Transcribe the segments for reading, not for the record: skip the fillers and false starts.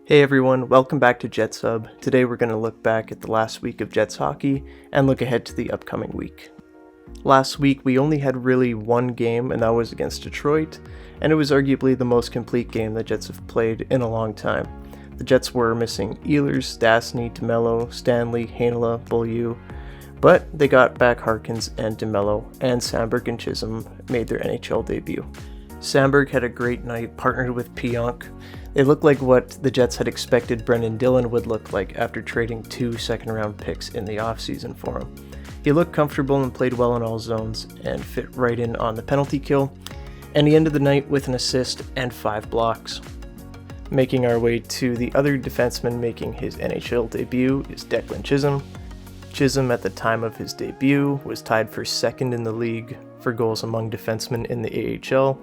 Hey everyone, welcome back to Jets Hub. Today we're going to look back at the last week of Jets hockey and look ahead to the upcoming week. Last week we only had really one game, and that was against Detroit, and it was arguably the most complete game the Jets have played in a long time. The Jets were missing Ehlers, Stastny, DeMello, Stanley, Heinola, Beaulieu, but they got back Harkins and DeMello, and Samberg and Chisholm made their NHL debut. Samberg had a great night, partnered with Pionk. They looked like what the Jets had expected Brendan Dillon would look like after trading 2 second-round picks in the offseason for him. He looked comfortable and played well in all zones and fit right in on the penalty kill, and he ended the night with an assist and 5 blocks. Making our way to the other defenseman making his NHL debut is Declan Chisholm. Chisholm, at the time of his debut, was tied for second in the league for goals among defensemen in the AHL.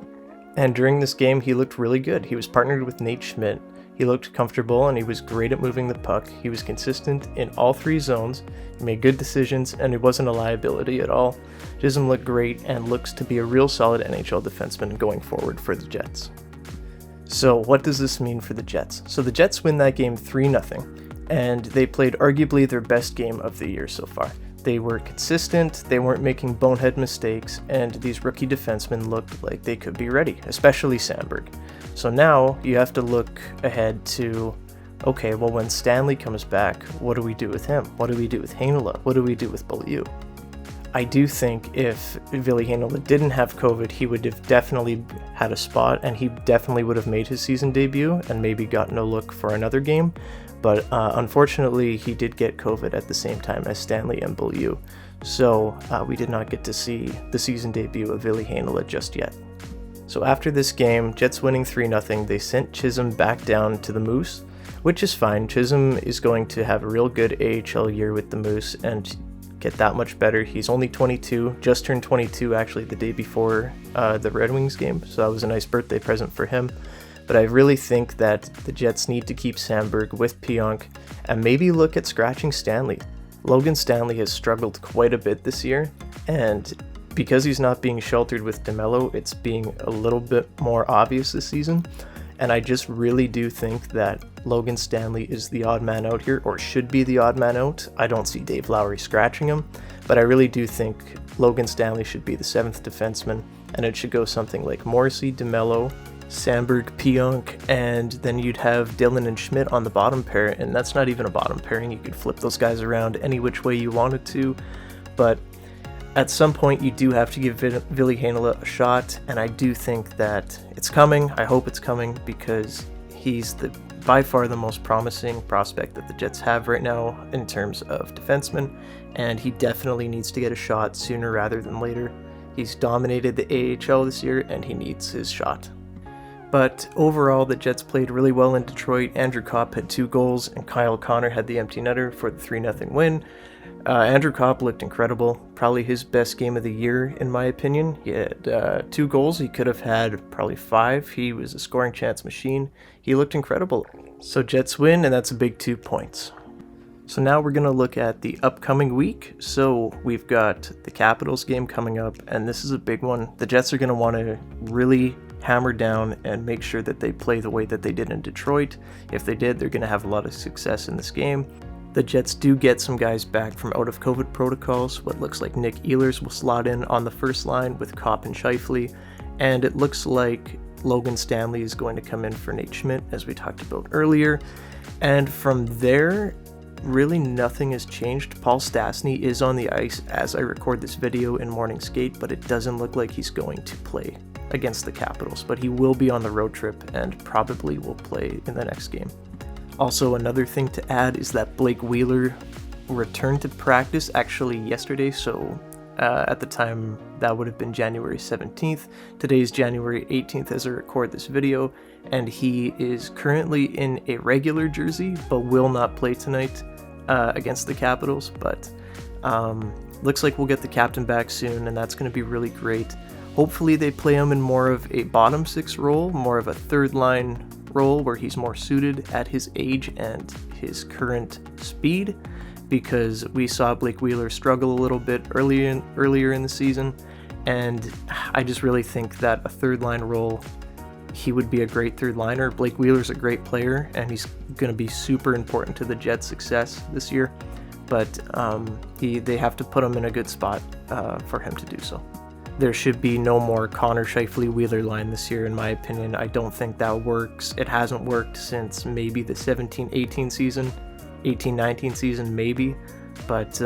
And during this game, he looked really good. He was partnered with Nate Schmidt. He looked comfortable and he was great at moving the puck. He was consistent in all 3 zones. He made good decisions and he wasn't a liability at all. Chisholm looked great and looks to be a real solid NHL defenseman going forward for the Jets. So what does this mean for the Jets? So the Jets win that game 3-0, and they played arguably their best game of the year so far. They were consistent, they weren't making bonehead mistakes, and these rookie defensemen looked like they could be ready, especially Samberg. So now you have to look ahead to, okay, well, when Stanley comes back, what do we do with him? What do we do with Heinola? What do we do with Beaulieu? I do think if Ville Heinola didn't have COVID, he would have definitely had a spot, and he definitely would have made his season debut and maybe gotten a look for another game. But unfortunately, he did get COVID at the same time as Stanley and Beaulieu, so we did not get to see the season debut of Ville Heinola just yet. So after this game, Jets winning 3-0, they sent Chisholm back down to the Moose, which is fine. Chisholm is going to have a real good AHL year with the Moose and get that much better. He's only 22, just turned 22 actually the day before the Red Wings game, so that was a nice birthday present for him. But I really think that the Jets need to keep Samberg with Pionk and maybe look at scratching Stanley. Logan Stanley has struggled quite a bit this year, and because he's not being sheltered with DeMello, it's being a little bit more obvious this season. And I just really do think that Logan Stanley is the odd man out here, or should be the odd man out. I don't see Dave Lowry scratching him, but I really do think Logan Stanley should be the 7th defenseman, and it should go something like Morrissey, DeMello, Samberg, Pionk, and then you'd have Dillon and Schmidt on the bottom pair, and that's not even a bottom pairing. You could flip those guys around any which way you wanted to, but at some point you do have to give Ville Heinola a shot, and I do think that it's coming. I hope it's coming, because he's by far the most promising prospect that the Jets have right now in terms of defensemen, and he definitely needs to get a shot sooner rather than later. He's dominated the AHL this year, and he needs his shot. But overall, the Jets played really well in Detroit. Andrew Kopp had 2 goals, and Kyle Connor had the empty netter for the 3-0 win. Andrew Kopp looked incredible, probably his best game of the year in my opinion. He had 2 goals, he could have had probably 5. He was a scoring chance machine. He looked incredible. So Jets win, and that's a big 2 points. So now we're going to look at the upcoming week. So we've got the Capitals game coming up, and this is a big one. The Jets are going to want to really hammer down and make sure that they play the way that they did in Detroit. If they did, they're going to have a lot of success in this game. The Jets do get some guys back from out of COVID protocols. What looks like Nick Ehlers will slot in on the first line with Kopp and Scheifele, and it looks like Logan Stanley is going to come in for Nate Schmidt, as we talked about earlier. And from there, really nothing has changed. Paul Stastny is on the ice as I record this video in morning skate, but it doesn't look like he's going to play against the Capitals, but he will be on the road trip and probably will play in the next game. Also, another thing to add is that Blake Wheeler returned to practice actually yesterday, so at the time that would have been January 17th. Today's January 18th as I record this video, and he is currently in a regular jersey but will not play tonight against the Capitals, but looks like we'll get the captain back soon, and that's going to be really great. Hopefully they play him in more of a bottom 6 role, more of a third line role where he's more suited at his age and his current speed, because we saw Blake Wheeler struggle a little bit earlier in the season, and I just really think that a third line role he would be a great third liner. Blake Wheeler's a great player, and he's going to be super important to the Jets' success this year. But they have to put him in a good spot for him to do so. There should be no more Connor Scheifele Wheeler line this year, in my opinion. I don't think that works. It hasn't worked since maybe the 17-18 season, 18-19 season maybe. But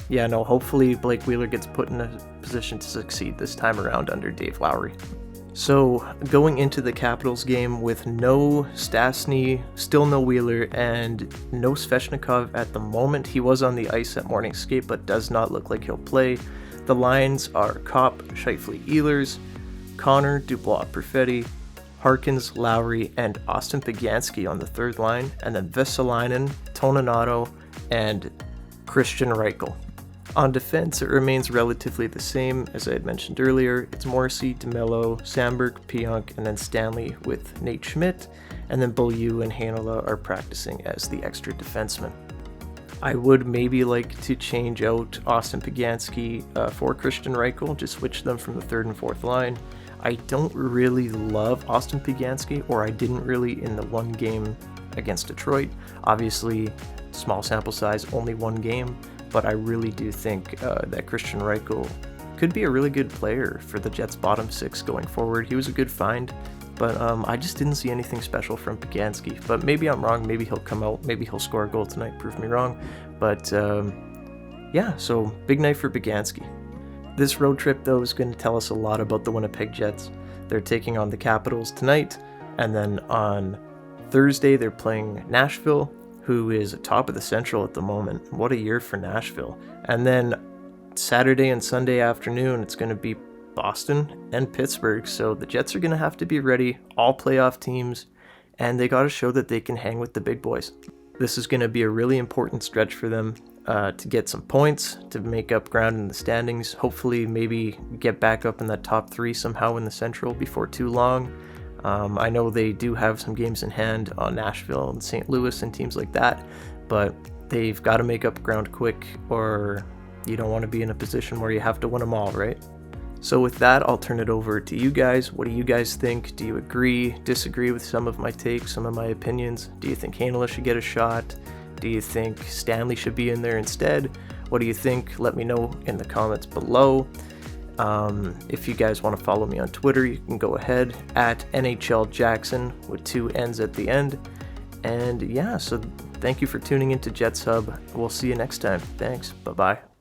hopefully Blake Wheeler gets put in a position to succeed this time around under Dave Lowry. So going into the Capitals game with no Stastny, still no Wheeler, and no Svechnikov at the moment. He was on the ice at morning skate, but does not look like he'll play. The lines are Kopp, Scheifele, Ehlers, Connor, Dubois, Perfetti, Harkins, Lowry, and Austin Baganski on the third line, and then Vesalainen, Toninato, and Christian Reichel. On defense, it remains relatively the same as I had mentioned earlier. It's Morrissey, DeMello, Samberg, Pionk, and then Stanley with Nate Schmidt, and then Beaulieu and Hanela are practicing as the extra defensemen. I would maybe like to change out Austin Baganski for Christian Reichel, just switch them from the third and fourth line. I don't really love Austin Baganski, or I didn't really in the one game against Detroit. Obviously, small sample size, only one game. But I really do think that Christian Reichel could be a really good player for the Jets' bottom six going forward. He was a good find, but I just didn't see anything special from Baganski. But maybe I'm wrong. Maybe he'll come out. Maybe he'll score a goal tonight. Prove me wrong. But so big night for Baganski. This road trip, though, is going to tell us a lot about the Winnipeg Jets. They're taking on the Capitals tonight, and then on Thursday they're playing Nashville, who is top of the Central at the moment. What a year for Nashville. And then Saturday and Sunday afternoon, it's going to be Boston and Pittsburgh. So the Jets are going to have to be ready, all playoff teams, and they got to show that they can hang with the big boys. This is going to be a really important stretch for them to get some points, to make up ground in the standings, hopefully maybe get back up in that top three somehow in the Central before too long. I know they do have some games in hand on Nashville and St. Louis and teams like that, but they've got to make up ground quick, or you don't want to be in a position where you have to win them all, right? So with that, I'll turn it over to you guys. What do you guys think? Do you agree, disagree with some of my takes, some of my opinions? Do you think Hanela should get a shot? Do you think Stanley should be in there instead? What do you think? Let me know in the comments below. If you guys want to follow me on Twitter, you can go ahead at NHL Jackson with 2 N's at the end. And so thank you for tuning into Jets Hub. We'll see you next time. Thanks. Bye-bye.